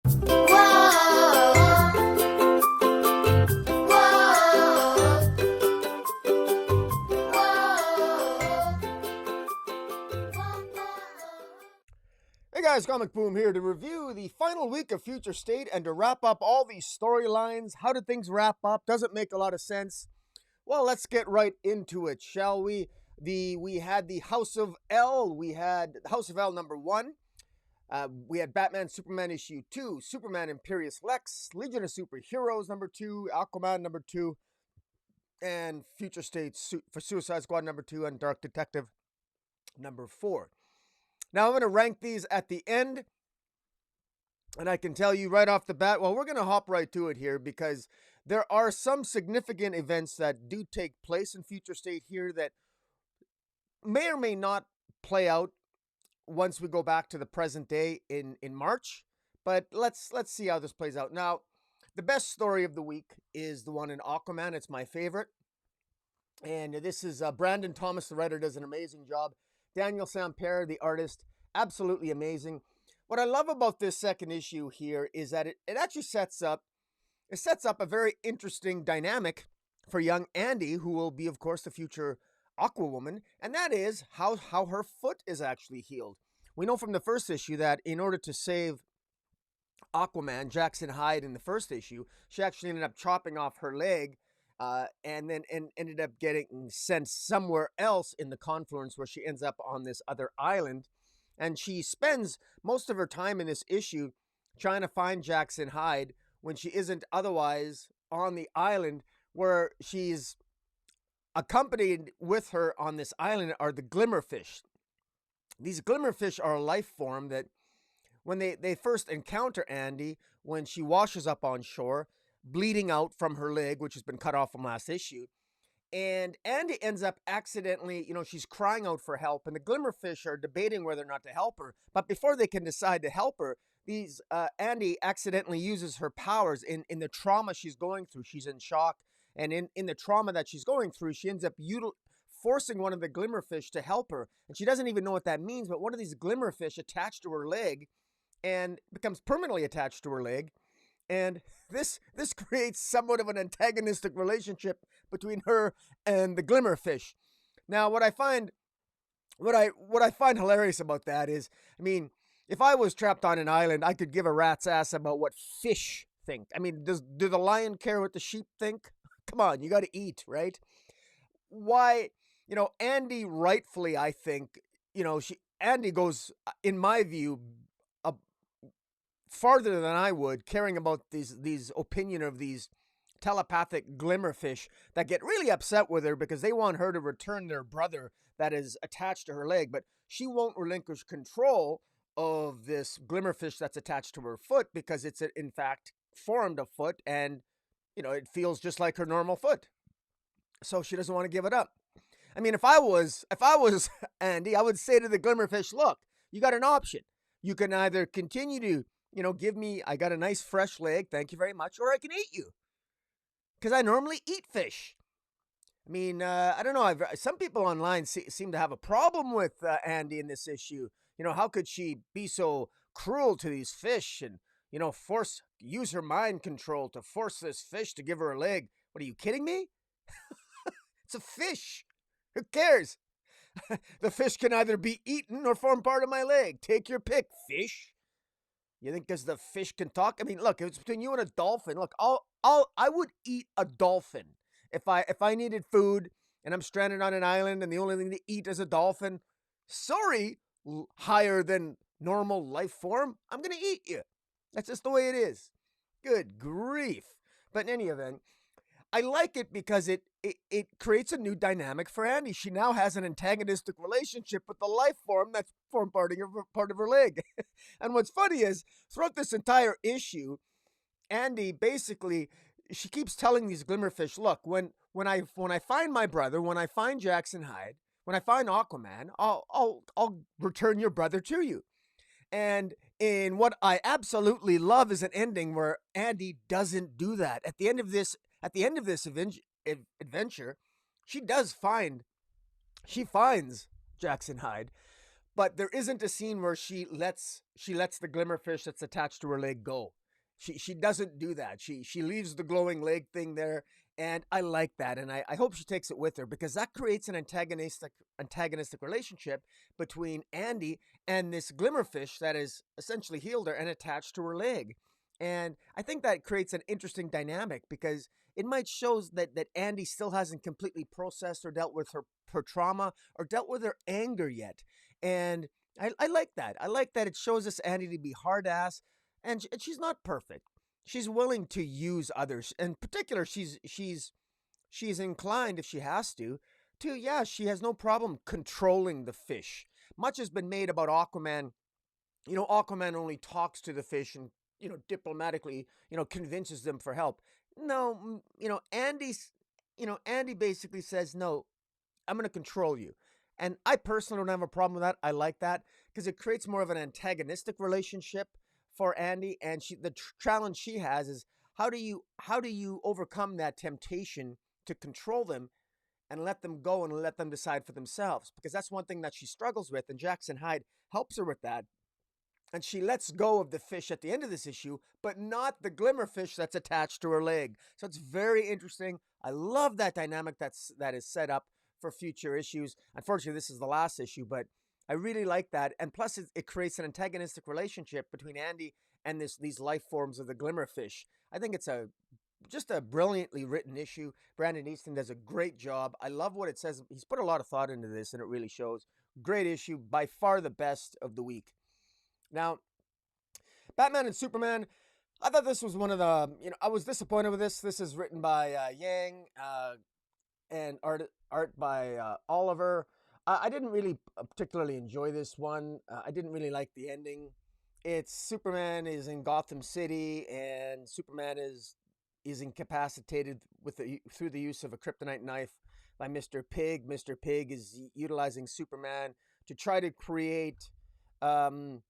Hey guys, Comic Boom here to review the final week of Future State and to wrap up all these storylines. How did things wrap up? Doesn't make a lot of sense. Well, let's get right into it, shall we? We had the House of L. We had House of L #1. We had Batman Superman issue 2, Superman Imperious Lex, Legion of Superheroes #2, Aquaman #2, and Future State for Suicide Squad #2 and Dark Detective #4. Now I'm going to rank these at the end, and I can tell you right off the bat, well, we're going to hop right to it here because there are some significant events that do take place in Future State here that may or may not play out once we go back to the present day in March. But let's see how this plays out. Now, the best story of the week is the one in Aquaman. It's my favorite. And this is Brandon Thomas, the writer, does an amazing job. Daniel Sampere, the artist, absolutely amazing. What I love about this second issue here is that it actually sets up a very interesting dynamic for young Andy, who will be, of course, the future Aquawoman, and that is how her foot is actually healed. We know from the first issue that in order to save Aquaman, Jackson Hyde, in the first issue, she actually ended up chopping off her leg, and then ended up getting sent somewhere else in the confluence where she ends up on this other island. And she spends most of her time in this issue trying to find Jackson Hyde when she isn't otherwise on the island, where she's accompanied with her on this island are the Glimmerfish. These Glimmerfish are a life form that when they first encounter Andy, when she washes up on shore, bleeding out from her leg, which has been cut off from last issue. And Andy ends up accidentally, she's crying out for help, and the Glimmerfish are debating whether or not to help her. But before they can decide to help her, Andy accidentally uses her powers in the trauma she's going through. She's in shock, and in the trauma that she's going through, she ends up forcing one of the Glimmerfish to help her. And she doesn't even know what that means, but one of these Glimmerfish attached to her leg and becomes permanently attached to her leg. And this creates somewhat of an antagonistic relationship between her and the Glimmerfish. Now, what I find hilarious about that is, if I was trapped on an island, I could give a rat's ass about what fish think. Do the lion care what the sheep think? Come on, you got to eat, right? Why, Andy rightfully, I think, Andy goes, in my view, farther than I would, caring about these opinion of these telepathic Glimmerfish that get really upset with her because they want her to return their brother that is attached to her leg, but she won't relinquish control of this Glimmerfish that's attached to her foot because it's in fact formed a foot, and it feels just like her normal foot. So she doesn't want to give it up. If I was Andy, I would say to the Glimmerfish, look, you got an option. You can either continue to give me, I got a nice fresh leg, thank you very much, or I can eat you. Because I normally eat fish. I don't know, some people online seem to have a problem with Andy in this issue. How could she be so cruel to these fish and, use her mind control to force this fish to give her a leg? What, are you kidding me? It's a fish. Who cares? The fish can either be eaten or form part of my leg. Take your pick, fish. You think because the fish can talk? Look, if it's between you and a dolphin, look, I would eat a dolphin if I needed food and I'm stranded on an island and the only thing to eat is a dolphin. Sorry, higher than normal life form, I'm gonna eat you. That's just the way it is. Good grief! But in any event, I like it because it creates a new dynamic for Andy. She now has an antagonistic relationship with the life form that's formed part of her leg. And what's funny is, throughout this entire issue, Andy basically, she keeps telling these Glimmerfish, look, when I find my brother, when I find Jackson Hyde, when I find Aquaman, I'll return your brother to you. And in what I absolutely love is an ending where Andy doesn't do that. At the end of this adventure, she finds Jackson Hyde, but there isn't a scene where she lets the glimmerfish that's attached to her leg go. She doesn't do that. She leaves the glowing leg thing there, and I like that, and I hope she takes it with her, because that creates an antagonistic relationship between Andy and this glimmerfish that is essentially healed her and attached to her leg. And I think that creates an interesting dynamic, because it might show that Andy still hasn't completely processed or dealt with her trauma or dealt with her anger yet. And I like that. I like that it shows us Andy to be hard ass, and she's not perfect. She's willing to use others. In particular, she's inclined, if she has to, yeah, she has no problem controlling the fish. Much has been made about Aquaman. Aquaman only talks to the fish and, diplomatically, convinces them for help. No, Andy basically says, no, I'm going to control you. And I personally don't have a problem with that. I like that, because it creates more of an antagonistic relationship for Andy. And the challenge she has is, how do you overcome that temptation to control them and let them go and let them decide for themselves? Because that's one thing that she struggles with, and Jackson Hyde helps her with that. And she lets go of the fish at the end of this issue, but not the glimmerfish that's attached to her leg. So it's very interesting. I love that dynamic that is set up for future issues. Unfortunately, this is the last issue, but I really like that. And plus, it creates an antagonistic relationship between Andy and these life forms of the glimmerfish. I think it's just a brilliantly written issue. Brandon Easton does a great job. I love what it says. He's put a lot of thought into this, and it really shows. Great issue, by far the best of the week. Now, Batman and Superman, I thought this was one of the, I was disappointed with this. This is written by Yang and art by Oliver. I didn't really particularly enjoy this one. I didn't really like the ending. It's Superman is in Gotham City, and Superman is incapacitated through the use of a kryptonite knife by Mr. Pig. Mr. Pig is utilizing Superman to try to create... you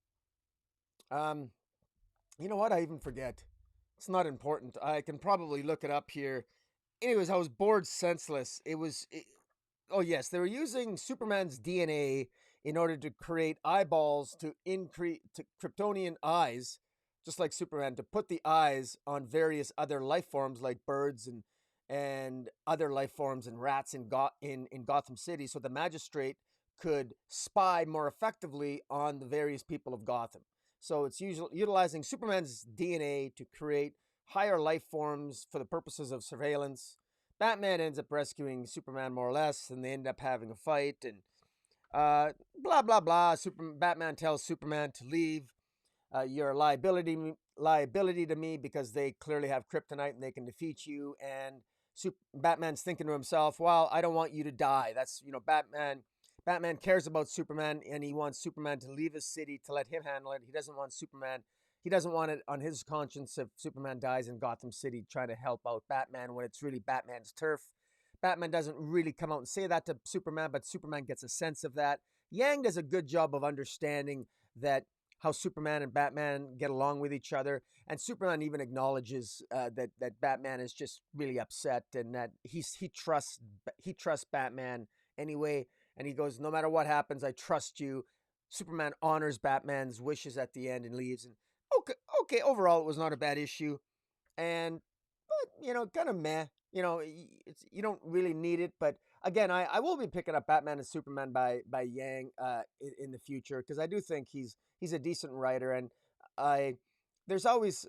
know what? I even forget. It's not important. I can probably look it up here. Anyways, I was bored senseless. Oh yes, they were using Superman's DNA in order to create eyeballs to increase Kryptonian eyes, just like Superman, to put the eyes on various other life forms like birds and other life forms and rats in Gotham City, so the magistrate could spy more effectively on the various people of Gotham. So it's utilizing Superman's DNA to create higher life forms for the purposes of surveillance. Batman ends up rescuing Superman more or less, and they end up having a fight, and blah, blah, blah. Batman tells Superman to leave. You're a liability to me, because they clearly have kryptonite and they can defeat you. And Batman's thinking to himself, well, I don't want you to die. That's, Batman cares about Superman, and he wants Superman to leave his city to let him handle it. He doesn't want it on his conscience if Superman dies in Gotham City trying to help out Batman when it's really Batman's turf. Batman doesn't really come out and say that to Superman, but Superman gets a sense of that. Yang does a good job of understanding that how Superman and Batman get along with each other, and Superman even acknowledges that Batman is just really upset, and that he trusts Batman anyway. And he goes, no matter what happens, I trust you. Superman honors Batman's wishes at the end and leaves. And okay, overall, it was not a bad issue. But, kind of meh. You don't really need it. But again, I will be picking up Batman and Superman by Yang in the future, because I do think he's a decent writer. And there's always,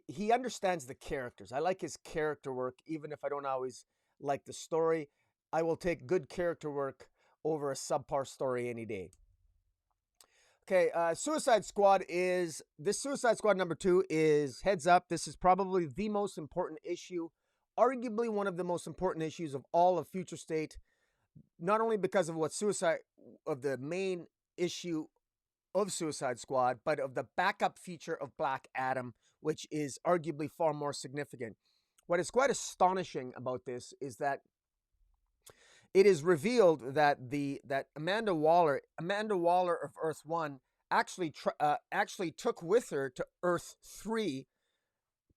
he understands the characters. I like his character work, even if I don't always like the story. I will take good character work over a subpar story any day. Okay, Suicide Squad number 2 is, heads up, this is probably the most important issue, arguably one of the most important issues of all of Future State, not only because of the main issue of Suicide Squad, but of the backup feature of Black Adam, which is arguably far more significant. What is quite astonishing about this is that it is revealed that Amanda Waller of Earth 1 actually took with her to Earth 3,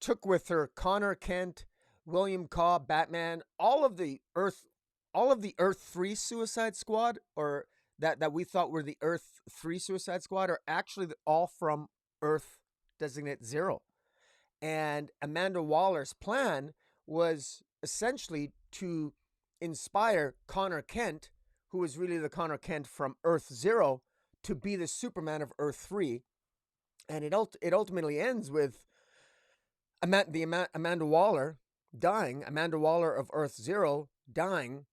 took with her Connor Kent, William Cobb, Batman, all of the Earth 3 Suicide Squad, or that we thought were the Earth 3 Suicide Squad are actually all from Earth Designate 0. And Amanda Waller's plan was essentially to inspire Connor Kent, who is really the Connor Kent from Earth 0, to be the Superman of Earth 3. And it ultimately ends with Amanda Waller dying, Amanda Waller of Earth 0 dying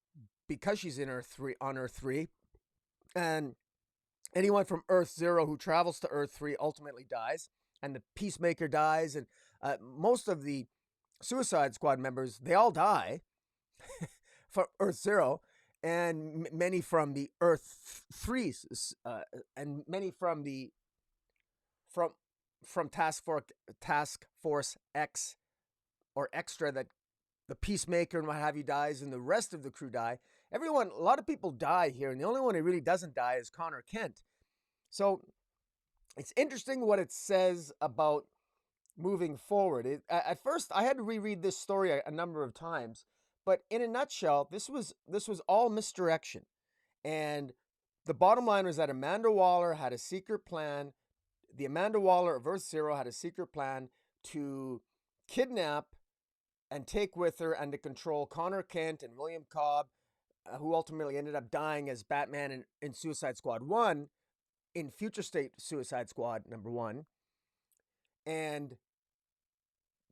because she's in Earth 3 on Earth 3. And anyone from Earth 0 who travels to Earth 3 ultimately dies, and the Peacemaker dies, and most of the Suicide Squad members, they all die from Earth 0, and many from the Earth 3, and many from the from Task Force X or Extra, that the Peacemaker and what have you dies, and the rest of the crew die. Everyone, a lot of people die here, and the only one who really doesn't die is Connor Kent. So it's interesting what it says about moving forward. At first, I had to reread this story a number of times, but in a nutshell, this was all misdirection. And the bottom line was that Amanda Waller had a secret plan. The Amanda Waller of Earth 0 had a secret plan to kidnap and take with her and to control Connor Kent and William Cobb, who ultimately ended up dying as Batman in Suicide Squad 1, in Future State Suicide Squad number 1, and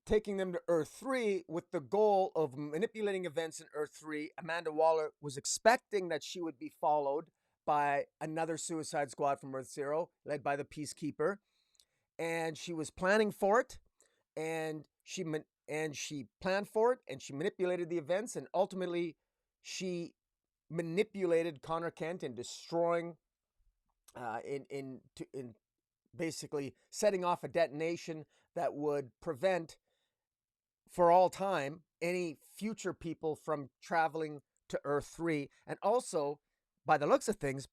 taking them to Earth 3 with the goal of manipulating events in Earth 3. Amanda Waller was expecting that she would be followed by another Suicide Squad from Earth 0, led by the Peacekeeper, and she was planning for it, and she planned for it, and she manipulated the events, and ultimately she manipulated Connor Kent in destroying, in basically setting off a detonation that would prevent, for all time, any future people from traveling to Earth 3, and also, by the looks of things,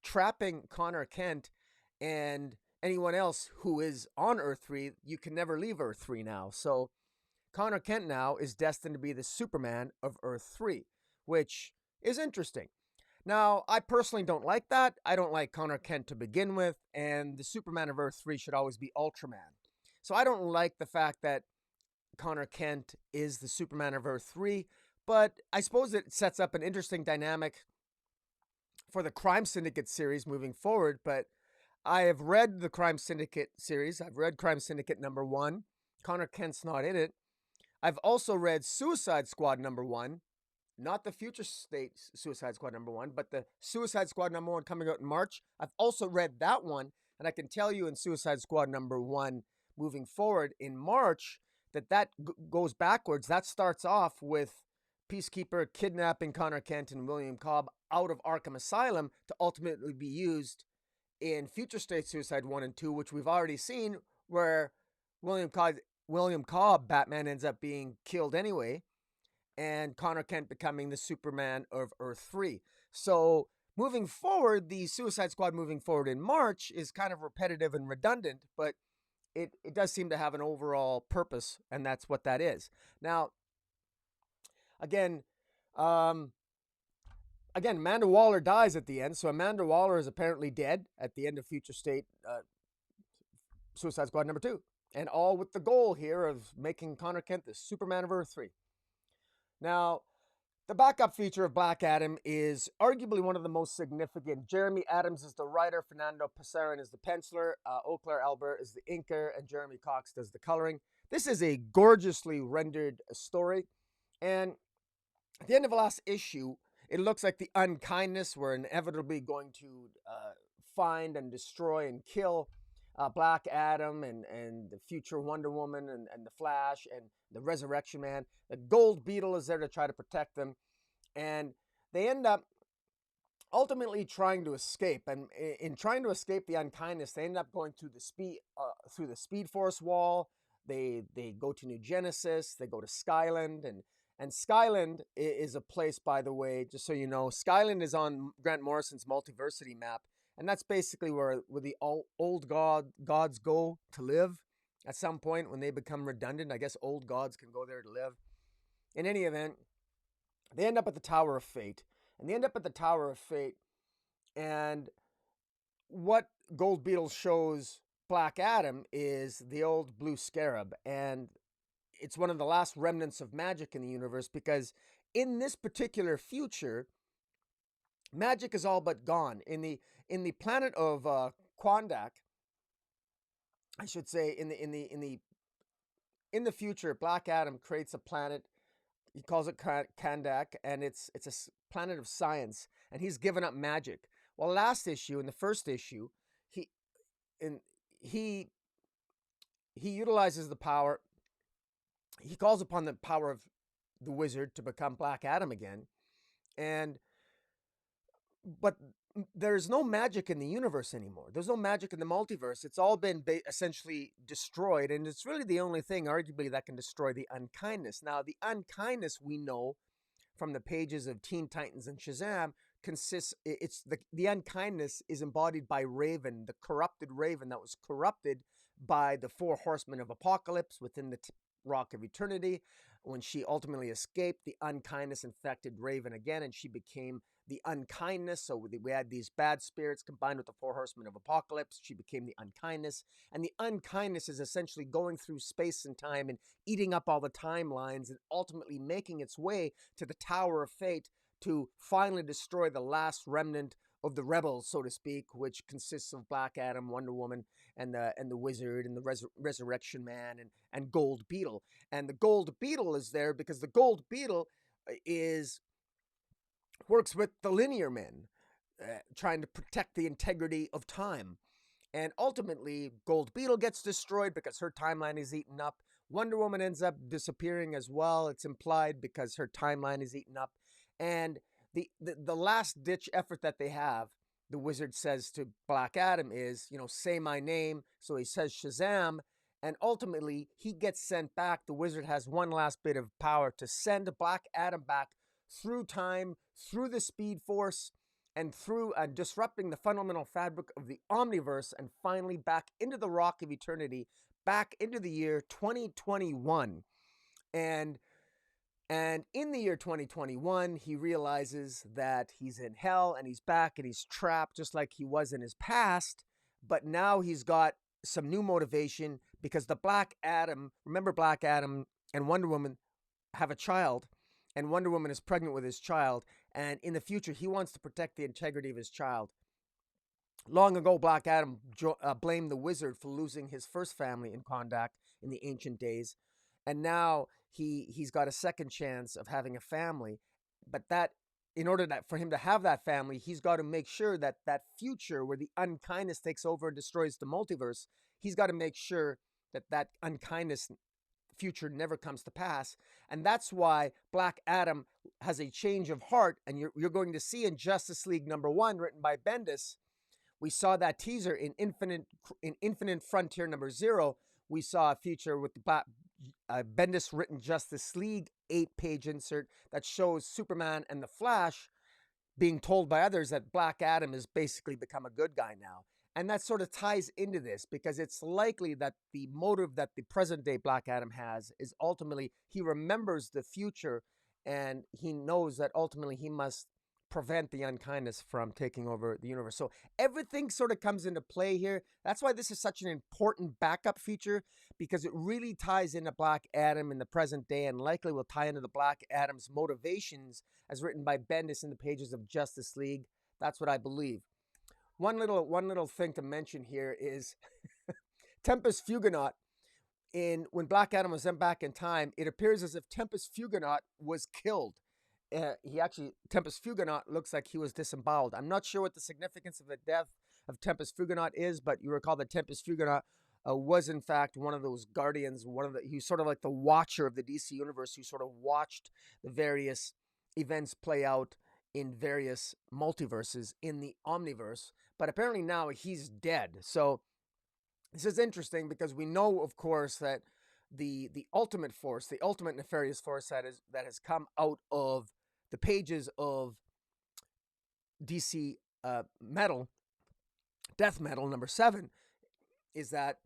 trapping Connor Kent and anyone else who is on Earth 3. You can never leave Earth 3 now. So Connor Kent now is destined to be the Superman of Earth 3, which is interesting. Now, I personally don't like that. I don't like Connor Kent to begin with, and the Superman of Earth 3 should always be Ultraman. So I don't like the fact that Connor Kent is the Superman of Earth 3, but I suppose it sets up an interesting dynamic for the Crime Syndicate series moving forward. But I have read the Crime Syndicate series. I've read Crime Syndicate number 1. Connor Kent's not in it. I've also read Suicide Squad number 1. Not the Future State Suicide Squad number 1, but the Suicide Squad number 1 coming out in March. I've also read that one, and I can tell you in Suicide Squad number 1 moving forward in March that goes backwards. That starts off with Peacekeeper kidnapping Connor Kent and William Cobb out of Arkham Asylum to ultimately be used in Future State Suicide 1 and 2, which we've already seen, where William Cobb, Batman, ends up being killed anyway, and Connor Kent becoming the Superman of Earth 3. So moving forward, the Suicide Squad moving forward in March is kind of repetitive and redundant, but it does seem to have an overall purpose, and that's what that is. Now, again, Amanda Waller dies at the end, so Amanda Waller is apparently dead at the end of Future State Suicide Squad number 2, and all with the goal here of making Connor Kent the Superman of Earth 3. Now, the backup feature of Black Adam is arguably one of the most significant. Jeremy Adams is the writer, Fernando Pasarin is the penciler, Eau Claire Albert is the inker, and Jeremy Cox does the coloring. This is a gorgeously rendered story, and at the end of the last issue, it looks like the Unkindness were inevitably going to find and destroy and kill Black Adam and the future Wonder Woman and the Flash and the Resurrection Man. The Gold Beetle is there to try to protect them, and they end up ultimately trying to escape. And in trying to escape the Unkindness, they end up going through the Speed Force wall. They go to New Genesis. They go to Skyland, and Skyland is a place, by the way, just so you know, Skyland is on Grant Morrison's Multiversity map. And that's basically where the old gods go to live at some point when they become redundant. I guess old gods can go there to live. In any event, they end up at the Tower of Fate. And they end up at the Tower of Fate And what Gold Beetle shows Black Adam is the old blue scarab, and it's one of the last remnants of magic in the universe, because in this particular future, magic is all but gone. In the planet of Quandak, I should say, in the future, Black Adam creates a planet. He calls it Kandak, and it's a planet of science, and he's given up magic. Well, last issue, in the first issue, he in he utilizes the power. He calls upon the power of the wizard to become Black Adam again, and but there's no magic in the universe anymore. There's no magic in the multiverse. It's all been essentially destroyed, and it's really the only thing, arguably, that can destroy the unkindness. Now, the unkindness, we know from the pages of Teen Titans and Shazam, consists, it's the unkindness is embodied by Raven, the corrupted Raven that was corrupted by the four horsemen of apocalypse within the Rock of Eternity. When she ultimately escaped, the unkindness infected Raven again, and she became the unkindness. So we had these bad spirits combined with the four horsemen of apocalypse. She became the unkindness, and the unkindness is essentially going through space and time and eating up all the timelines, and ultimately making its way to the Tower of Fate to finally destroy the last remnant of the rebels, so to speak, which consists of Black Adam, Wonder Woman, and the Wizard, and the Resurrection Man, and Gold Beetle. And the Gold Beetle is there because the Gold Beetle works with the linear men, trying to protect the integrity of time. And ultimately, Gold Beetle gets destroyed because her timeline is eaten up. Wonder Woman ends up disappearing as well. It's implied because her timeline is eaten up. And the last ditch effort that they have, the Wizard says to Black Adam is, say my name. So he says Shazam, and ultimately he gets sent back. The Wizard has one last bit of power to send Black Adam back through time, through the Speed Force, and through disrupting the fundamental fabric of the Omniverse, and finally back into the Rock of Eternity, back into the year 2021. And in the year 2021, he realizes that he's in hell, and he's back, and he's trapped just like he was in his past. But now he's got some new motivation, because the Black Adam, remember, Black Adam and Wonder Woman have a child, and Wonder Woman is pregnant with his child. And in the future, he wants to protect the integrity of his child. Long ago, Black Adam blamed the Wizard for losing his first family in Kondak in the ancient days. And now he's got a second chance of having a family. But in order for him to have that family, he's got to make sure that that future where the unkindness takes over and destroys the multiverse, he's got to make sure that that unkindness future never comes to pass. And that's why Black Adam has a change of heart. And you're going to see in Justice League #1, written by Bendis. We saw that teaser in Infinite Frontier #0. We saw a feature with the Bendis written Justice League 8-page insert that shows Superman and the Flash being told by others that Black Adam has basically become a good guy now. And that sort of ties into this, because it's likely that the motive that the present day Black Adam has is ultimately he remembers the future, and he knows that ultimately he must prevent the unkindness from taking over the universe. So everything sort of comes into play here. That's why this is such an important backup feature, because it really ties into Black Adam in the present day, and likely will tie into the Black Adam's motivations as written by Bendis in the pages of Justice League. That's what I believe. One little thing to mention here is Tempest Fugonaut. When Black Adam was sent back in time, it appears as if Tempest Fugonaut was killed. Tempest Fugonaut looks like he was disemboweled. I'm not sure what the significance of the death of Tempest Fugonaut is, but you recall that Tempest Fugonaut was in fact one of those guardians, he's sort of like the watcher of the DC universe, who sort of watched the various events play out in various multiverses in the Omniverse. But apparently now he's dead. So this is interesting, because we know, of course, that the ultimate force, the ultimate nefarious force that has come out of the pages of DC Death Metal #7, is that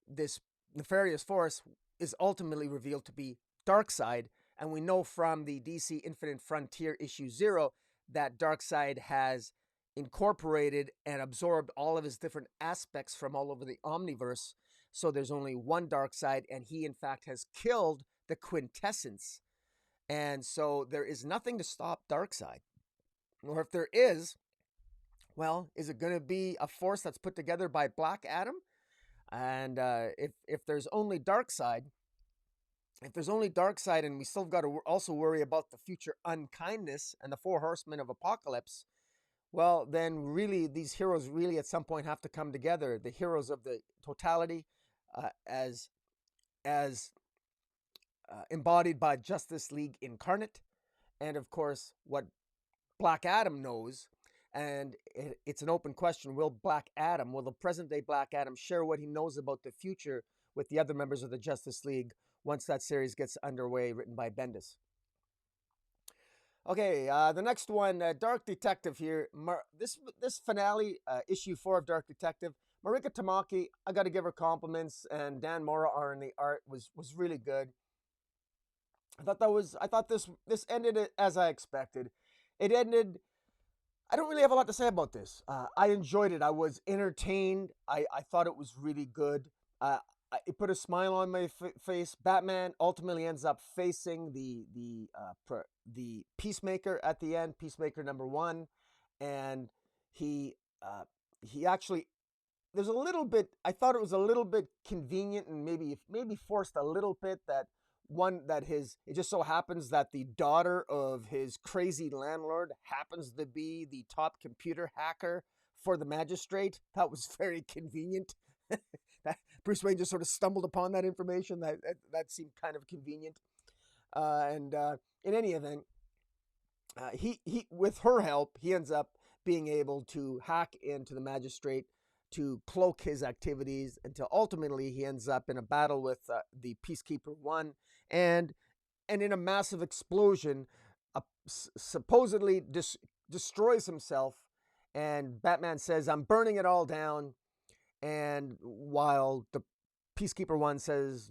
this nefarious force is ultimately revealed to be Darkseid. And we know from the DC Infinite Frontier issue 0 that Darkseid has incorporated and absorbed all of his different aspects from all over the omniverse. So there's only one dark side, and he, in fact, has killed the quintessence. And so there is nothing to stop Darkseid. Or if there is, well, is it going to be a force that's put together by Black Adam? And if there's only Darkseid, and we still got to also worry about the future Unkindness and the Four Horsemen of Apocalypse, well, then really these heroes really at some point have to come together. The heroes of the totality, as embodied by Justice League Incarnate, and of course what Black Adam knows. And it's an open question. Will the present-day Black Adam, share what he knows about the future with the other members of the Justice League once that series gets underway, written by Bendis? Okay, the next one, Dark Detective here. This finale, issue 4 of Dark Detective, Marika Tamaki, I got to give her compliments, and Dan Mora on the art was really good. I thought this ended as I expected. It ended. I don't really have a lot to say about this. I enjoyed it. I was entertained. I thought it was really good. It put a smile on my face. Batman ultimately ends up facing the Peacemaker at the end, Peacemaker #1, and he actually, there's a little bit. I thought it was a little bit convenient and maybe forced a little bit that. It just so happens that the daughter of his crazy landlord happens to be the top computer hacker for the magistrate. That was very convenient. Bruce Wayne just sort of stumbled upon that information. That seemed kind of convenient. In any event, he with her help, he ends up being able to hack into the magistrate to cloak his activities until ultimately he ends up in a battle with the Peacekeeper 1, and in a massive explosion, supposedly destroys himself, and Batman says, "I'm burning it all down," and while the Peacekeeper 1 says,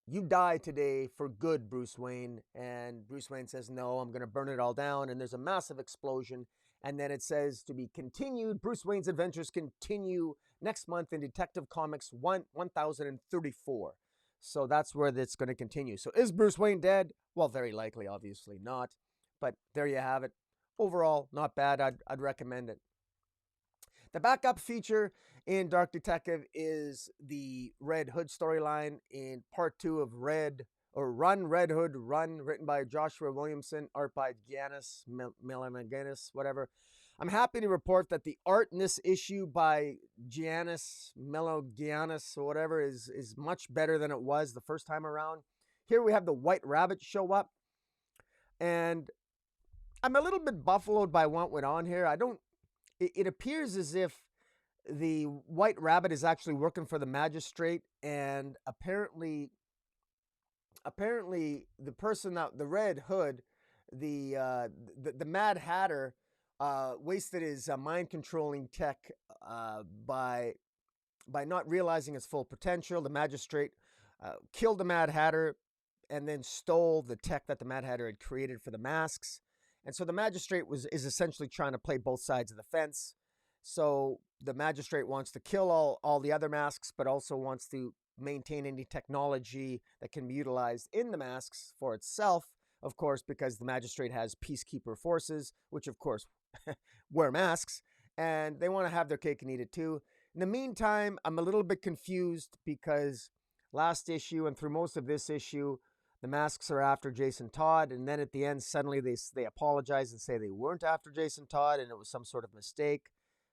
"You die today for good, Bruce Wayne," and Bruce Wayne says, "No, I'm going to burn it all down," and there's a massive explosion. And then it says, to be continued, Bruce Wayne's adventures continue next month in Detective Comics 1034. So that's where it's going to continue. So is Bruce Wayne dead? Well, very likely, obviously not. But there you have it. Overall, not bad. I'd recommend it. The backup feature in Dark Detective is the Red Hood storyline in part 2 of Run, Red Hood, Run, written by Joshua Williamson, art by Giannis Melaniganis, whatever. I'm happy to report that the art in this issue by Giannis Melaniganis, or whatever, is much better than it was the first time around. Here we have the White Rabbit show up, and I'm a little bit buffaloed by what went on here. It appears as if the White Rabbit is actually working for the magistrate, and apparently the person that the Red Hood, the Mad Hatter, wasted his mind controlling tech by not realizing its full potential. The magistrate killed the Mad Hatter and then stole the tech that the Mad Hatter had created for the masks. And so the magistrate is essentially trying to play both sides of the fence. So the magistrate wants to kill all the other masks, but also wants to maintain any technology that can be utilized in the masks for itself, of course, because the magistrate has peacekeeper forces, which of course wear masks, and they want to have their cake and eat it too. In the meantime, I'm a little bit confused because last issue and through most of this issue, the masks are after Jason Todd, and then at the end, suddenly they apologize and say they weren't after Jason Todd and it was some sort of mistake.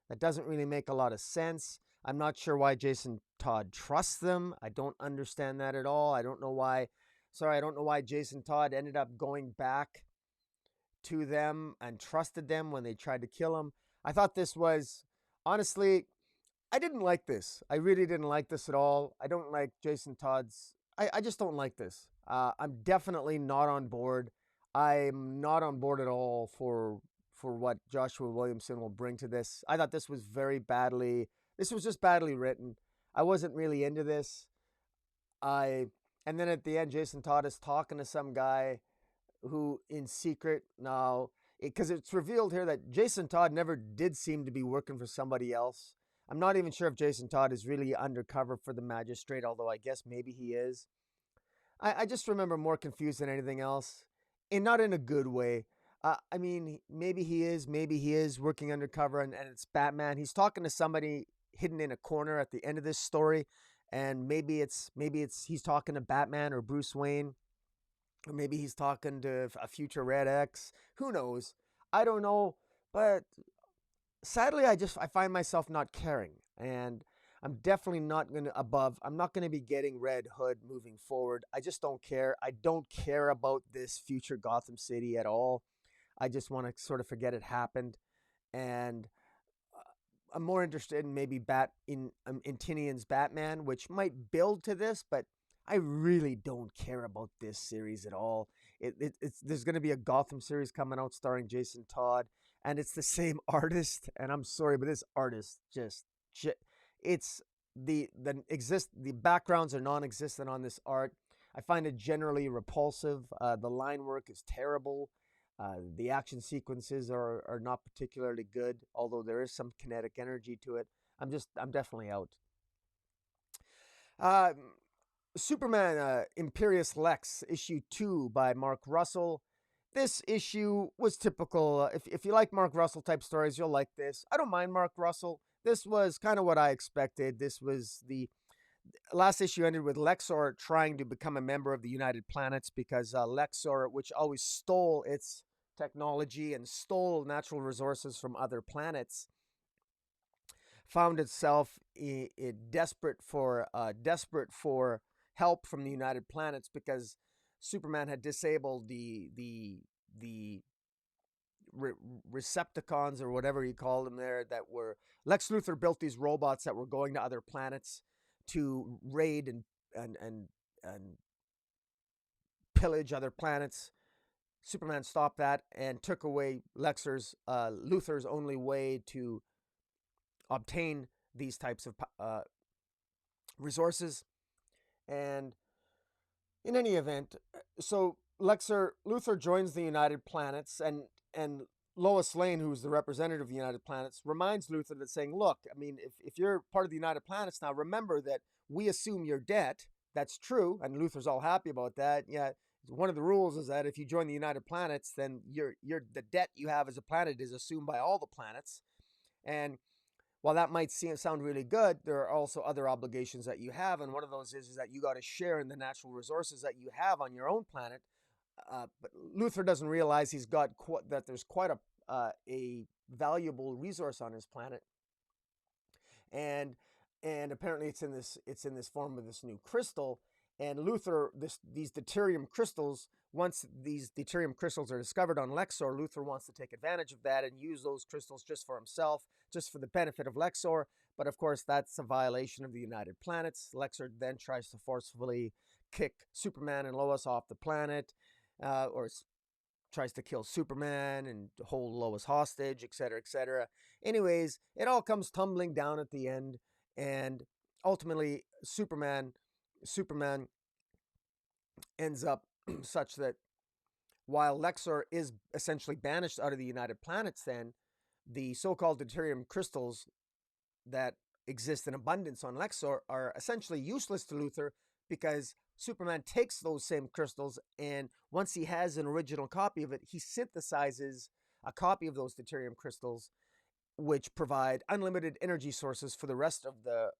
That doesn't really make a lot of sense. I'm not sure why Jason Todd trusts them. I don't understand that at all. I don't know why Jason Todd ended up going back to them and trusted them when they tried to kill him. I thought this was, honestly, I didn't like this. I really didn't like this at all. I don't like Jason Todd's, I just don't like this. I'm definitely not on board. I'm not on board at all for what Joshua Williamson will bring to this. I thought this was just badly written. I wasn't really into this. And then at the end, Jason Todd is talking to some guy who in secret, now because it's revealed here that Jason Todd never did seem to be working for somebody else. I'm not even sure if Jason Todd is really undercover for the magistrate, although I guess maybe he is. I just remember more confused than anything else, and not in a good way. I mean, maybe he is working undercover, and it's Batman. He's talking to somebody hidden in a corner at the end of this story, and maybe it's he's talking to Batman or Bruce Wayne, or maybe he's talking to a future Red X. Who knows? I don't know, but sadly, I find myself not caring, and I'm definitely not going to I'm not going to be getting Red Hood moving forward. I just don't care. I don't care about this future Gotham City at all. I just want to sort of forget it happened, and I'm more interested in maybe in Tinian's Batman, which might build to this, but I really don't care about this series at all. There's going to be a Gotham series coming out starring Jason Todd, and it's the same artist. And I'm sorry, but this artist it's the backgrounds are non-existent on this art. I find it generally repulsive. The line work is terrible. The action sequences are not particularly good, although there is some kinetic energy to it. I'm definitely out. Superman Imperious Lex, issue 2 by Mark Russell. This issue was typical. If you like Mark Russell type stories, you'll like this. I don't mind Mark Russell. This was kind of what I expected. This was the last issue ended with Lexor trying to become a member of the United Planets because Lexor, which always stole its technology and stole natural resources from other planets, found itself desperate for help from the United Planets because Superman had disabled the Recepticons or whatever you call them there, that were Lex Luthor built these robots that were going to other planets to raid and pillage other planets. Superman stopped that and took away Luthor's only way to obtain these types of resources. And in any event, so Luthor joins the United Planets, and Lois Lane, who's the representative of the United Planets, reminds Luthor that saying, look, I mean, if you're part of the United Planets now, remember that we assume your debt. That's true, and Luthor's all happy about that. Yeah, one of the rules is that if you join the United Planets, then the debt you have as a planet is assumed by all the planets. And while that might sound really good, there are also other obligations that you have, and one of those is that you got to share in the natural resources that you have on your own planet. But Luthor doesn't realize that there's quite a valuable resource on his planet, and apparently it's in this form of this new crystal. And Luthor, these deuterium crystals, once these deuterium crystals are discovered on Lexor, Luthor wants to take advantage of that and use those crystals just for himself, just for the benefit of Lexor. But of course, that's a violation of the United Planets. Lexor then tries to forcefully kick Superman and Lois off the planet, or tries to kill Superman and hold Lois hostage, etc., etc. Anyways, it all comes tumbling down at the end, and ultimately Superman ends up such that while Lexor is essentially banished out of the United Planets, then the so-called deuterium crystals that exist in abundance on Lexor are essentially useless to Luthor, because Superman takes those same crystals, and once he has an original copy of it, he synthesizes a copy of those deuterium crystals, which provide unlimited energy sources for the rest of the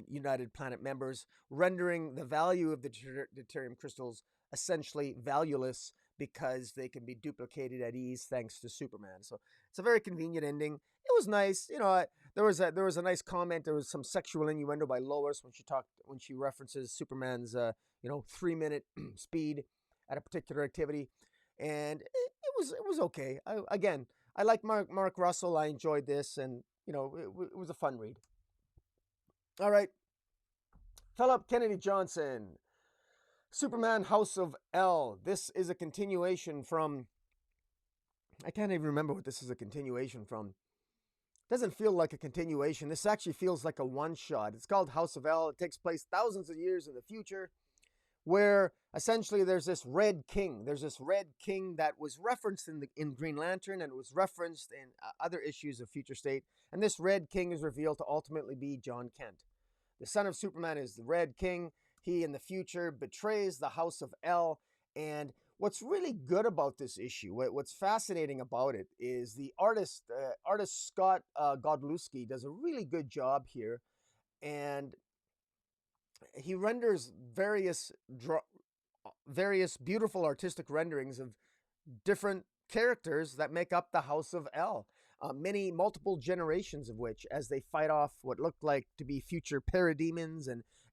United Planet members, rendering the value of the deuterium crystals essentially valueless because they can be duplicated at ease thanks to Superman. So it's a very convenient ending. It was nice, there was a nice comment. There was some sexual innuendo by Lois when she references Superman's 3-minute speed at a particular activity, and it was okay. I like Mark Russell. I enjoyed this, and it was a fun read. All right, Philip Kennedy Johnson, Superman House of El. This is a continuation from, I can't even remember what this is a continuation from. Doesn't feel like a continuation. This actually feels like a one-shot. It's called House of El. It takes place thousands of years in the future, where essentially there's this red king. There's this red king that was referenced in Green Lantern, and it was referenced in other issues of Future State. And this red king is revealed to ultimately be John Kent. The son of Superman is the red king. He, in the future, betrays the House of El. And what's really good about this issue, what's fascinating about it, is the artist Scott Godlewski does a really good job here. And he renders various beautiful artistic renderings of different characters that make up the House of El. Multiple generations of which, as they fight off what looked like to be future parademons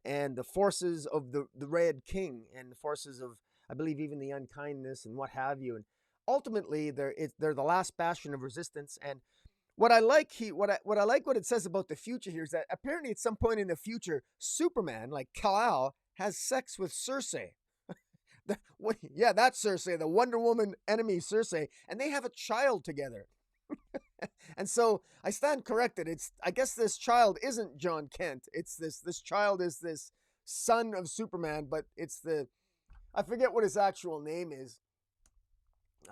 and the forces of the Red King and the forces of, I believe, even the Unkindness and what have you. And ultimately, they're the last bastion of resistance. And what I like what it says about the future here is that apparently at some point in the future, Superman, like Kal-el, has sex with Circe. Yeah, that's Circe, the Wonder Woman enemy Circe, and they have a child together. And so I stand corrected. I guess this child isn't John Kent. It's this child is this son of Superman, but I forget what his actual name is.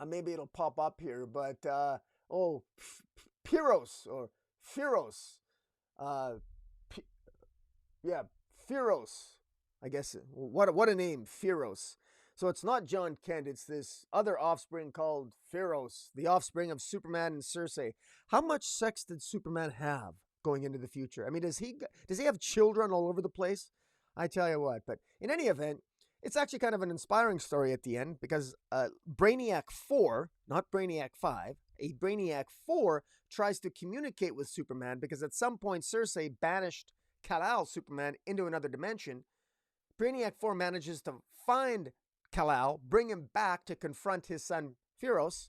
Maybe it'll pop up here, but Pyrrhos or Pyrrhos. Pyrrhos. I guess what a name, Pyrrhos. So it's not John Kent, it's this other offspring called Pyrrhos, the offspring of Superman and Circe. How much sex did Superman have going into the future? I mean, does he have children all over the place? I tell you what, but in any event, it's actually kind of an inspiring story at the end, because Brainiac 4, not Brainiac 5, a Brainiac 4 tries to communicate with Superman because at some point Circe banished Kal-el, Superman, into another dimension. Brainiac 4 manages to find Kal-el, bring him back to confront his son Pyrrhos,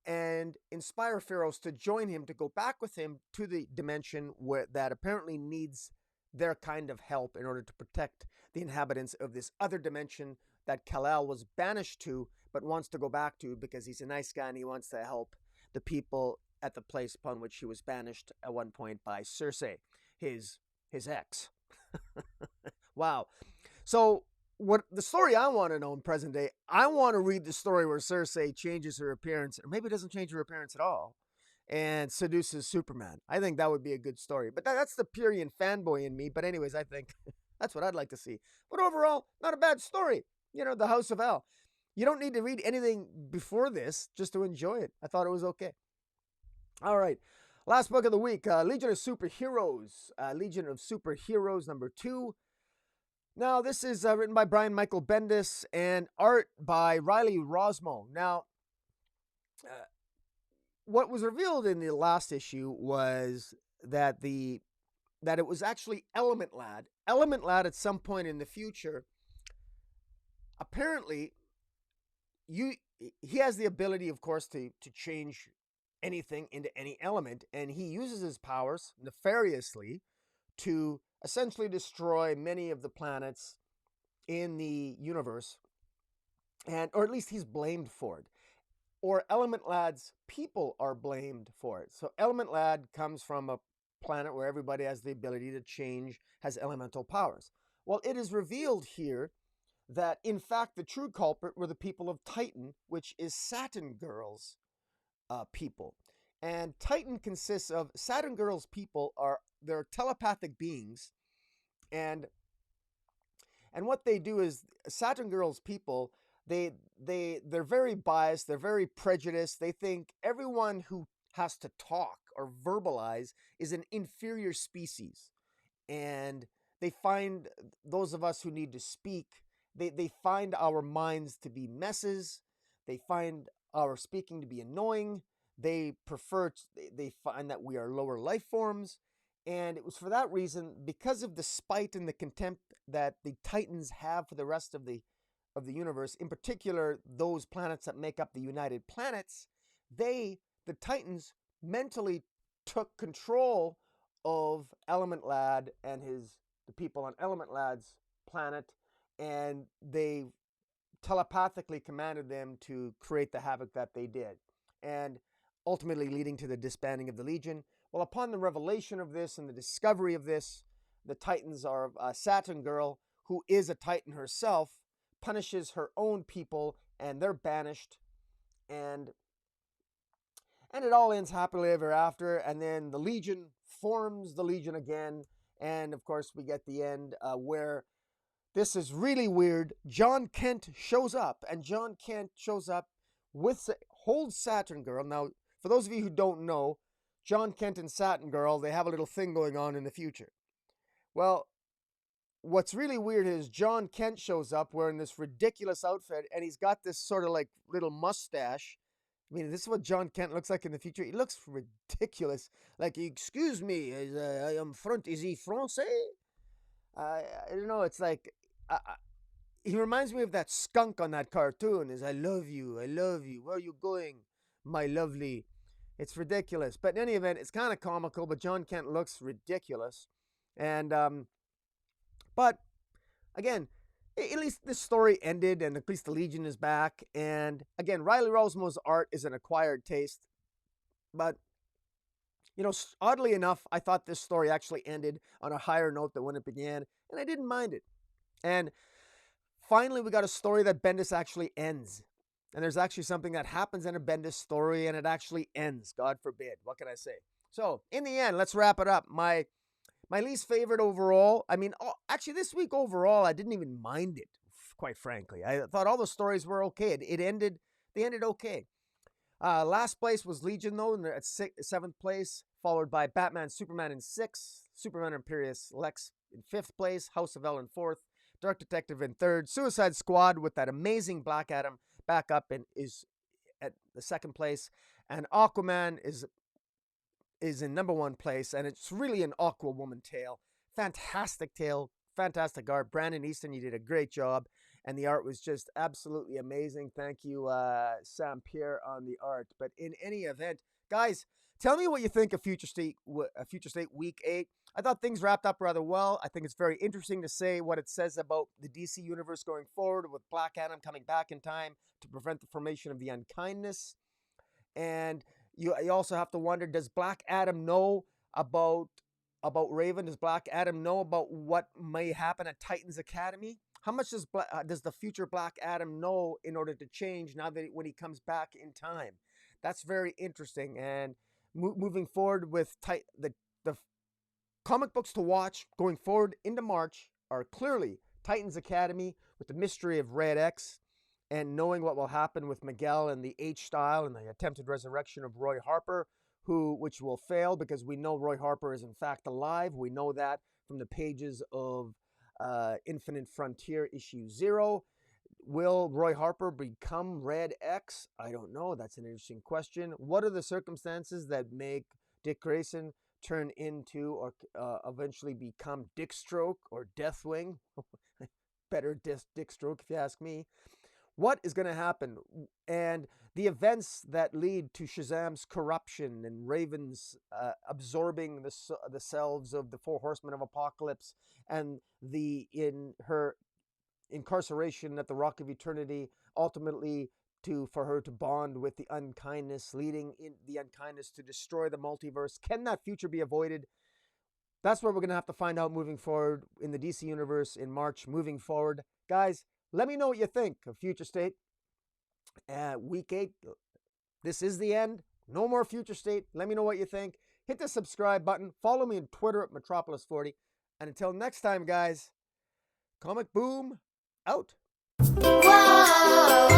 and inspire Pyrrhos to join him, to go back with him to the dimension that apparently needs their kind of help in order to protect the inhabitants of this other dimension that Kal-el was banished to, but wants to go back to because he's a nice guy and he wants to help the people at the place upon which he was banished at one point by Circe, his ex. Wow. So what the story I want to know in present day, I want to read the story where Circe changes her appearance, or maybe doesn't change her appearance at all, and seduces Superman. I think that would be a good story. But that's the Purian fanboy in me. But anyways, I think that's what I'd like to see. But overall, not a bad story. You know, the House of El. You don't need to read anything before this just to enjoy it. I thought it was okay. All right. Last book of the week, Legion of Superheroes. Legion of Superheroes number 2. Now, this is written by Brian Michael Bendis and art by Riley Rosmo. Now, what was revealed in the last issue was that it was actually Element Lad. Element Lad at some point in the future, apparently, he has the ability, of course, to change anything into any element, and he uses his powers nefariously to essentially destroy many of the planets in the universe, or at least he's blamed for it. Or Element Lad's people are blamed for it. So Element Lad comes from a planet where everybody has the ability to change, has elemental powers. Well, it is revealed here that, in fact, the true culprit were the people of Titan, which is Saturn Girl's people. And Titan consists of Saturn Girl's people they're telepathic beings, and what they do is Saturn Girl's people, they're very biased, they're very prejudiced. They think everyone who has to talk or verbalize is an inferior species, and they find those of us who need to speak, they find our minds to be messes. They find our speaking to be annoying. They find that we are lower life forms. And it was for that reason, because of the spite and the contempt that the Titans have for the rest of the universe, in particular those planets that make up the United Planets, the Titans mentally took control of Element Lad and the people on Element Lad's planet, and they telepathically commanded them to create the havoc that they did, and ultimately leading to the disbanding of the Legion. Well, upon the revelation of this and the discovery of this, the Titans are Saturn Girl, who is a Titan herself, punishes her own people, and they're banished. And it all ends happily ever after. And then the Legion forms the Legion again. And of course, we get the end where this is really weird. John Kent shows up, and John Kent shows up with holds Saturn Girl. Now, for those of you who don't know, John Kent and Saturn Girl, they have a little thing going on in the future. Well, what's really weird is John Kent shows up wearing this ridiculous outfit, and he's got this sort of like little mustache. I mean, this is what John Kent looks like in the future. He looks ridiculous. Like, excuse me, I am front. Is he Francais? I don't know. It's like he reminds me of that skunk on that cartoon. Is I love you, I love you. Where are you going, my lovely? It's ridiculous. But in any event, it's kind of comical. But John Kent looks ridiculous, and but again, at least this story ended, and at least the Legion is back. And again, Riley Rosmo's art is an acquired taste. But, you know, oddly enough, I thought this story actually ended on a higher note than when it began, and I didn't mind it. And finally, we got a story that Bendis actually ends. And there's actually something that happens in a Bendis story, and it actually ends. God forbid. What can I say? So, in the end, let's wrap it up. My least favorite overall, I mean, actually this week overall, I didn't even mind it, quite frankly. I thought all the stories were okay. They ended okay. Last place was Legion, though, and they're at 7th place, followed by Batman, Superman in 6th, Superman and Pyrrhos, Lex in 5th place, House of L in 4th, Dark Detective in 3rd, Suicide Squad with that amazing Black Adam back up and is at the 2nd place, and Aquaman is in number 1 place, and it's really an Aquawoman tale. Fantastic tale, fantastic art. Brandon Easton, you did a great job, and the art was just absolutely amazing. Thank you, Sam Pierre, on the art. But in any event, guys, tell me what you think of Future State Week 8. I thought things wrapped up rather well. I think it's very interesting to say what it says about the DC universe going forward, with Black Adam coming back in time to prevent the formation of the Unkindness. And you also have to wonder, does Black Adam know about Raven? Does Black Adam know about what may happen at Titans Academy? How much does the future Black Adam know in order to change now that when he comes back in time? That's very interesting. And moving forward with the comic books to watch going forward into March are clearly Titans Academy with the mystery of Red X, and knowing what will happen with Miguel and the H-Style and the attempted resurrection of Roy Harper, which will fail because we know Roy Harper is in fact alive. We know that from the pages of Infinite Frontier issue 0. Will Roy Harper become Red X? I don't know. That's an interesting question. What are the circumstances that make Dick Grayson turn into or eventually become Dickstroke or Deathwing? Better Dickstroke if you ask me. What is going to happen? And the events that lead to Shazam's corruption and Raven's absorbing the selves of the 4 Horsemen of Apocalypse, and her incarceration at the Rock of Eternity, ultimately for her to bond with the Unkindness, leading in the Unkindness to destroy the multiverse. Can that future be avoided? That's what we're going to have to find out moving forward in the DC Universe in March moving forward. Guys, let me know what you think of Future State. Week 8, this is the end. No more Future State. Let me know what you think. Hit the subscribe button. Follow me on Twitter at Metropolis40. And until next time, guys, Comic Boom out. Whoa.